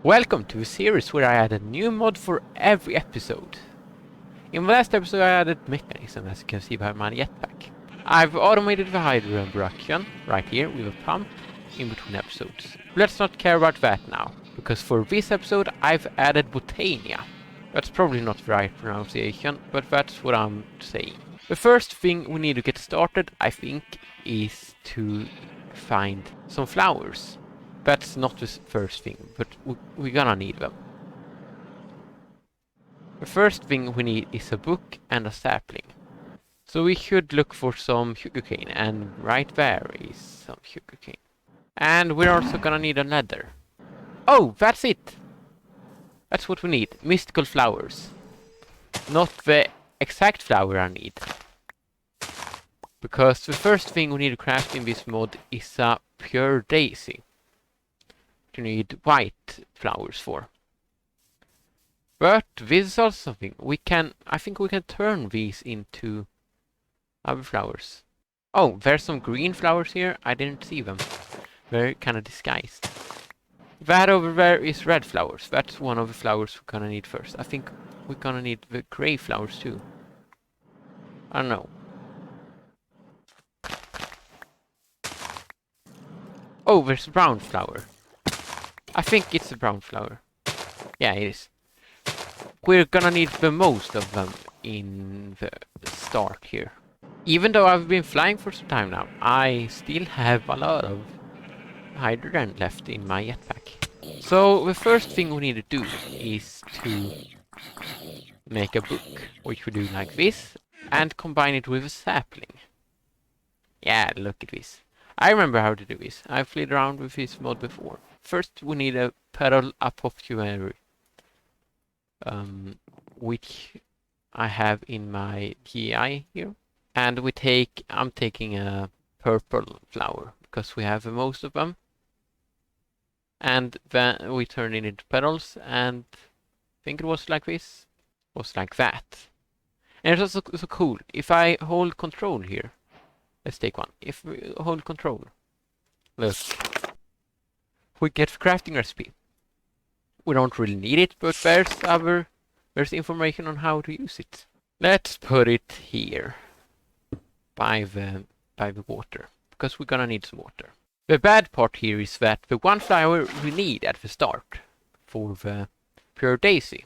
Welcome to a series where I add a new mod for every episode. In the last episode I added mechanism, as you can see by my jetpack. I've automated the hydrogen production right here with a pump in between episodes. Let's not care about that now, because for this episode I've added Botania. That's probably not the right pronunciation, but that's what I'm saying. The first thing we need to get started, I think, is to find some flowers. That's not the first thing, but we're gonna need them. The first thing we need is a book and a sapling. So we should look for some sugarcane, and right there is some sugarcane. And we're also gonna need a nether. Oh, that's it! That's what we need, mystical flowers. Not the exact flower I need. Because the first thing we need to craft in this mod is a pure daisy. You need white flowers for. But this is also something I think we can turn these into other flowers. Oh, there's some green flowers here. I didn't see them. They're kind of disguised. That over there is red flowers. That's one of the flowers we're gonna need first. I think we're gonna need the gray flowers too. I don't know. Oh, there's a brown flower. I think it's a brown flower. Yeah, it is. We're gonna need the most of them in the start here. Even though I've been flying for some time now, I still have a lot of hydrogen left in my jetpack. So the first thing we need to do is to make a book, which we do like this, and combine it with a sapling. Yeah, look at this. I remember how to do this. I've played around with this mod before. First we need a petal apothecary, which I have in my GI here. And I'm taking a purple flower, because we have the most of them. And then we turn it into petals, and I think it was like this. It was like that. And it's also so cool. If I hold control here, let's take one. If we hold control, look. We get the crafting recipe. We don't really need it, but there's information on how to use it. Let's put it here by the water, because we're gonna need some water. The bad part here is that the one flower we need at the start for the pure daisy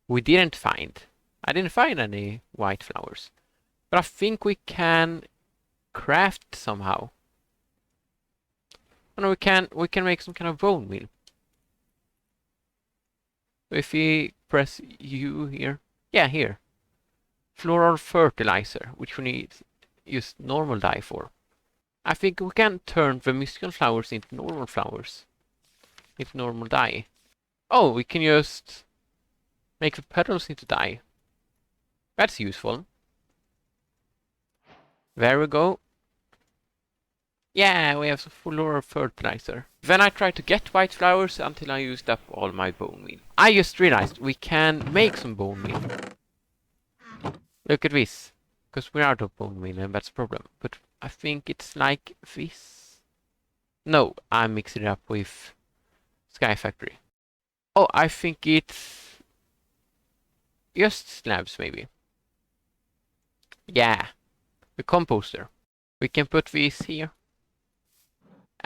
we didn't find. I didn't find any white flowers, but I think we can craft somehow. Oh, no, we can make some kind of bone meal. If we press U here, yeah, here, floral fertilizer, which we need use normal dye for. I think we can turn the mystical flowers into normal flowers with normal dye. Oh, we can just make the petals into dye. That's useful. There we go. Yeah, we have some floral fertilizer. Then I tried to get white flowers until I used up all my bone meal. I just realized we can make some bone meal. Look at this. Because we're out of bone meal and that's a problem. But I think it's like this. No, I mixed it up with Sky Factory. Oh, I think it's just slabs maybe. Yeah, the composter. We can put these here.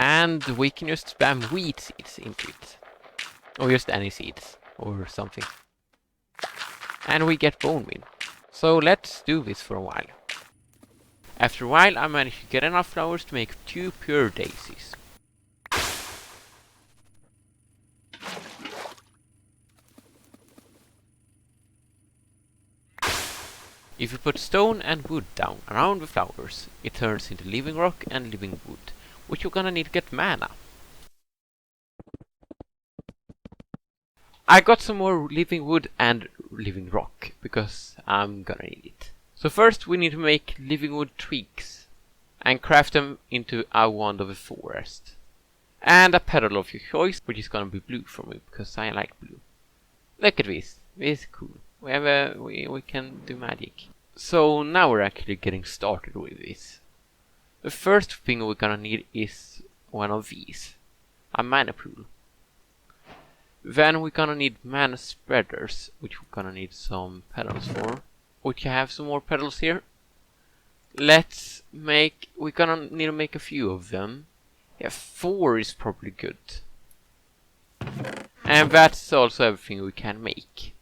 And we can just spam wheat seeds into it. Or just any seeds. Or something. And we get bone meal. So let's do this for a while. After a while I managed to get enough flowers to make 2 pure daisies. If you put stone and wood down around the flowers, it turns into living rock and living wood, which you're gonna need to get mana. I got some more living wood and living rock, because I'm gonna need it. So first we need to make living wood twigs, and craft them into a wand of the forest. And a petal of your choice, which is gonna be blue for me, because I like blue. Look at this, this is cool. We can do magic. So now we're actually getting started with this. The first thing we're gonna need is one of these. A mana pool. Then we're gonna need mana spreaders, which we're gonna need some petals for. Which I have some more petals here. We're gonna need to make a few of them. Yeah, 4 is probably good. And that's also everything we can make.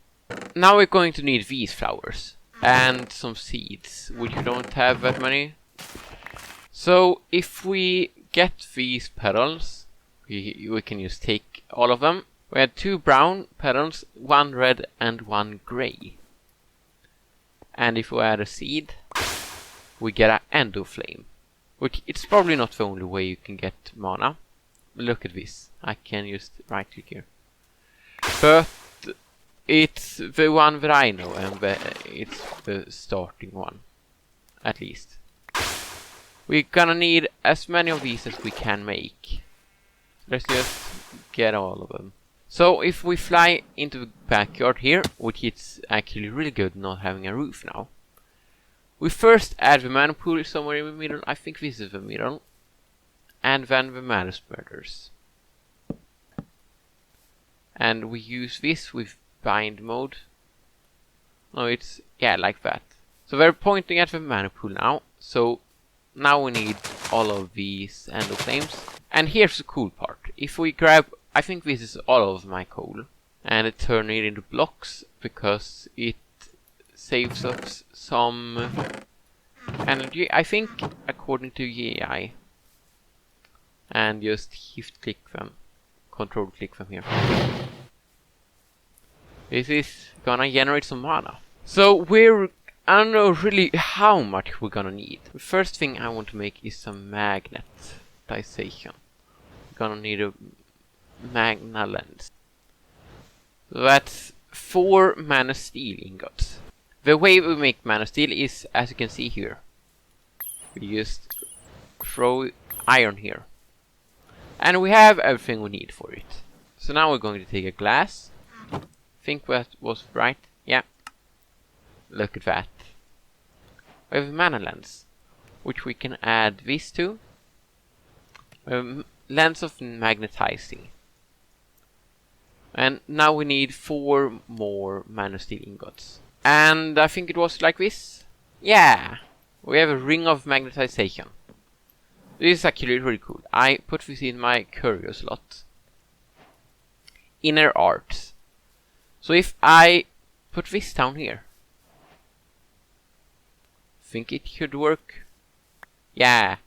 Now we're going to need these flowers. And some seeds, which we don't have that many. So if we get these petals, we can just take all of them. We had 2 brown petals, 1 red and 1 grey. And if we add a seed, we get an endo flame. Which it's probably not the only way you can get mana. Look at this. I can just right click here. But it's the one that I know, and it's the starting one. At least. We're gonna need as many of these as we can make. Let's just get all of them. So if we fly into the backyard here, which is actually really good not having a roof now. We first add the mana pool somewhere in the middle. I think this is the middle. And then the mana spreaders. And we use this with bind mode. No, it's, yeah, like that. So we're pointing at the mana pool now. So now we need all of these endo flames. And here's the cool part. If we grab, I think this is all of my coal. And turn it into blocks, because it saves us some energy, I think, according to AI. And just shift click them. Control click them here. This is gonna generate some mana. So I don't know really how much we're gonna need. The first thing I want to make is some magnetization. We're gonna need a magna lens. So that's 4 mana steel ingots. The way we make mana steel is, as you can see here. We just throw iron here. And we have everything we need for it. So now we're going to take a glass. Think that was right. Yeah. Look at that. We have a mana lens, which we can add this to. Lens of magnetizing. And now we need 4 more mana steel ingots. And I think it was like this. Yeah. We have a ring of magnetization. This is actually really cool. I put this in my curio slot. Inner arts. So if I put this down here, think it should work. Yeah,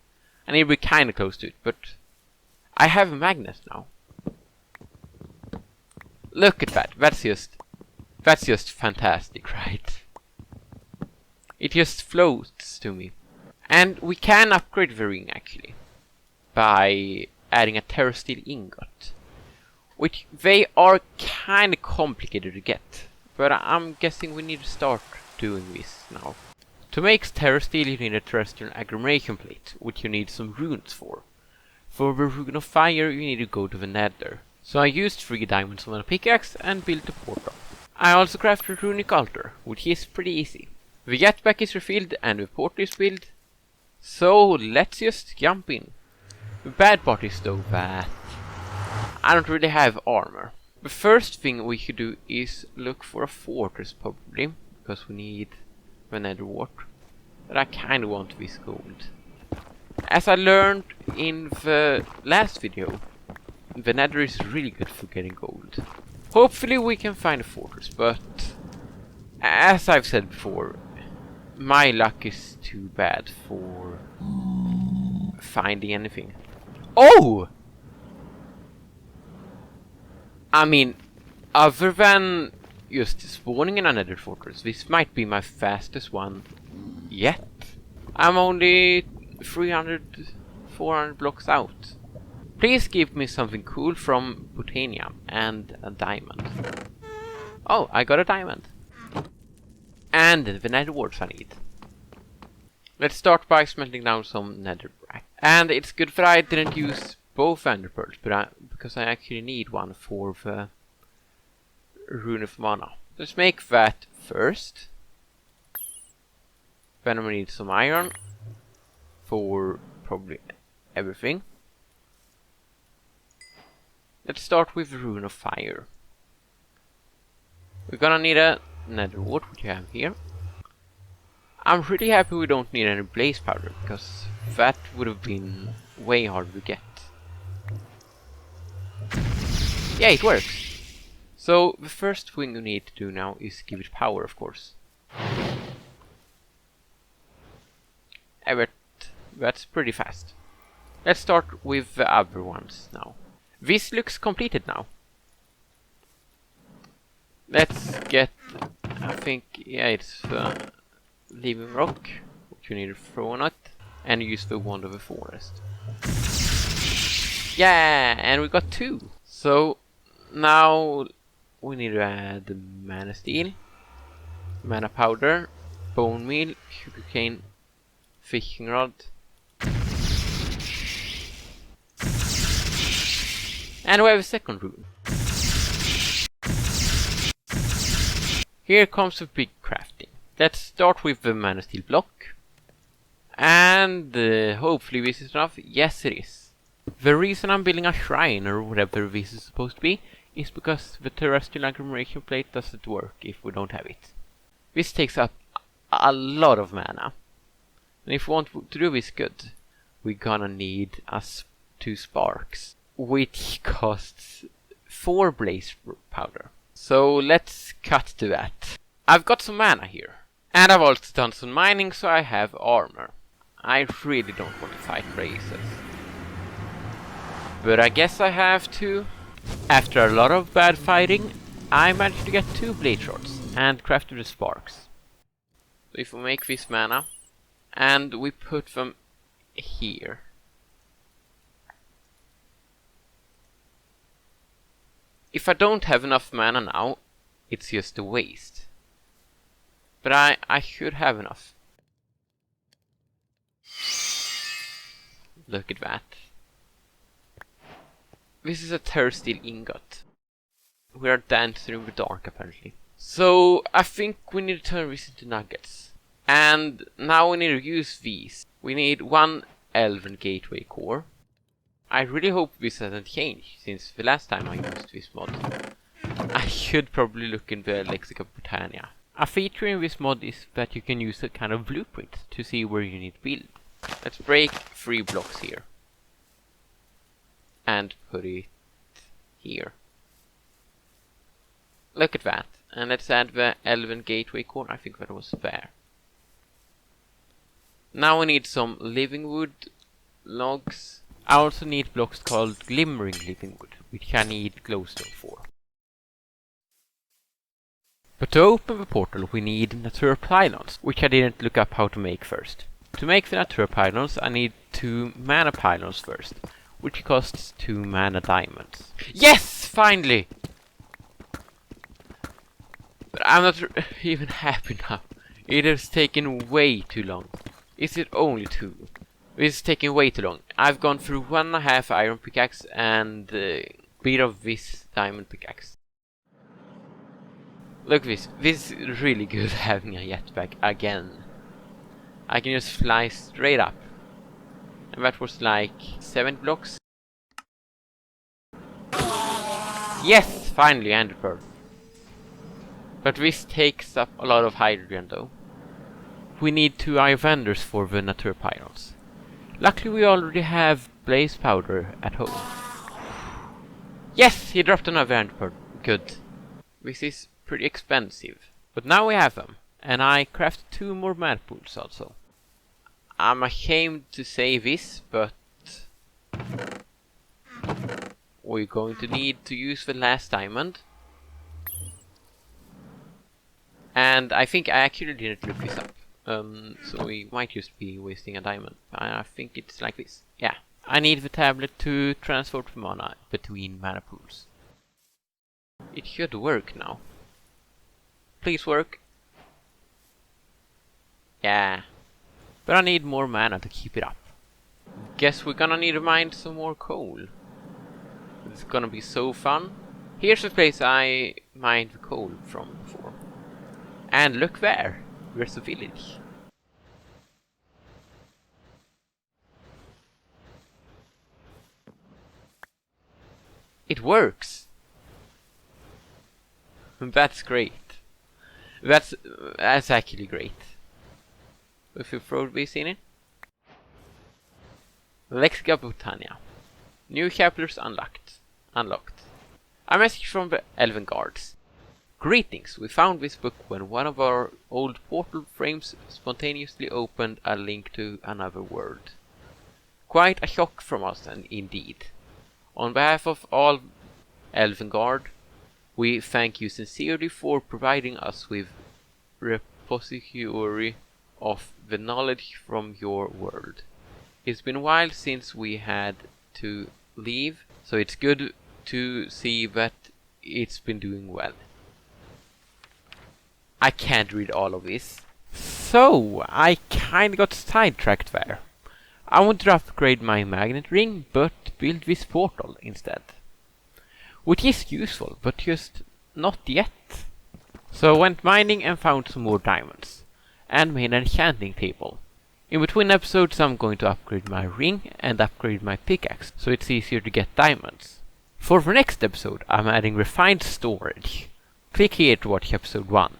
I need to be kind of close to it, but I have a magnet now. Look at that. That's just fantastic, right? It just floats to me. And we can upgrade the ring actually by adding a terrasteel ingot. Which they are kind of complicated to get. But I'm guessing we need to start doing this now. To make terrasteel you need a terrestrial agglomeration plate, which you need some runes for. For the rune of fire you need to go to the nether. So I used 3 diamonds on a pickaxe and built a portal. I also crafted a runic altar, which is pretty easy. The jetpack is refilled and the portal is built. So let's just jump in. The bad part is though that I don't really have armor. The first thing we should do is look for a fortress probably, because we need the nether wart. But I kinda want this gold. As I learned in the last video, the nether is really good for getting gold. Hopefully we can find a fortress, but as I've said before, my luck is too bad for finding anything. Oh! I mean, other than just spawning in another fortress, this might be my fastest one yet. I'm only 300, 400 blocks out. Please give me something cool from Botania and a diamond. Oh, I got a diamond. And the nether warts I need. Let's start by smelting down some netherrack. And it's good that I didn't use both ender pearls, because I actually need one for the rune of mana. Let's make that first. Then we need some iron for probably everything. Let's start with the rune of fire. We're gonna need a nether wart, which you have here. I'm really happy we don't need any blaze powder, because that would have been way harder to get. Yeah, it works! So, the first thing we need to do now is give it power, of course. But that's pretty fast. Let's start with the other ones now. This looks completed now. Let's get, I think, yeah, it's living rock, which you need to throw on it, and use the wand of the forest. Yeah, and we got 2. So now we need to add the mana steel, mana powder, bone meal, sugarcane, fishing rod, and we have a second rune. Here comes the big crafting. Let's start with the mana steel block. And hopefully this is enough. Yes, it is. The reason I'm building a shrine, or whatever this is supposed to be, is because the terrestrial agglomeration plate doesn't work if we don't have it. This takes up a lot of mana. And if we want to do this good, we're gonna need us 2 sparks, which costs 4 blaze powder. So let's cut to that. I've got some mana here. And I've also done some mining, so I have armor. I really don't want to fight races. But I guess I have to. After a lot of bad fighting, I managed to get 2 blade shards and crafted the sparks. So if we make this mana, and we put them here. If I don't have enough mana now, it's just a waste. But I should have enough. Look at that. This is a terra steel ingot. We are dancing in the dark apparently. So I think we need to turn this into nuggets. And now we need to use these. We need 1 elven gateway core. I really hope this hasn't changed since the last time I used this mod. I should probably look in the lexicon of Botania. A feature in this mod is that you can use a kind of blueprint to see where you need to build. Let's break 3 blocks here. And put it here. Look at that. And let's add the elven gateway core. I think that was fair. Now we need some living wood logs. I also need blocks called glimmering living wood, which I need glowstone for. But to open the portal we need natural pylons, which I didn't look up how to make first. To make the natural pylons I need 2 mana pylons first, which costs 2 mana diamonds. Yes! Finally! But I'm not even happy now. It has taken way too long. Is it only 2? This is taking way too long. I've gone through 1.5 iron pickaxe and a bit of this diamond pickaxe. Look at this. This is really good having a jetpack again. I can just fly straight up. And that was like 7 blocks. Yes! Finally, ender pearl. But this takes up a lot of hydrogen though. We need 2 iron vendors for the natural pylons. Luckily we already have blaze powder at home. Yes! He dropped another ender pearl. Good. This is pretty expensive. But now we have them. And I crafted 2 more mad pools also. I'm ashamed to say this, but we're going to need to use the last diamond. And I think I actually didn't look this up. So we might just be wasting a diamond. I think it's like this. Yeah. I need the tablet to transport mana between mana pools. It should work now. Please work. Yeah. But I need more mana to keep it up. Guess we're gonna need to mine some more coal. It's gonna be so fun. Here's the place I mined the coal from before. And look there. There's a village. It works. That's great. That's actually great. If you throw this in it. Let's go Botania. New chapters unlocked. A message from the Elven Guards. Greetings, we found this book when one of our old portal frames spontaneously opened a link to another world. Quite a shock from us, and indeed. On behalf of all Elven Guard, we thank you sincerely for providing us with repository of the knowledge from your world. It's been a while since we had to leave, so it's good to see that it's been doing well. I can't read all of this. So, I kinda got sidetracked there. I wanted to upgrade my magnet ring, but build this portal instead. Which is useful, but just not yet. So I went mining and found some more diamonds. And made an enchanting table. In between episodes I'm going to upgrade my ring and upgrade my pickaxe, so it's easier to get diamonds. For the next episode I'm adding refined storage. Click here to watch episode 1.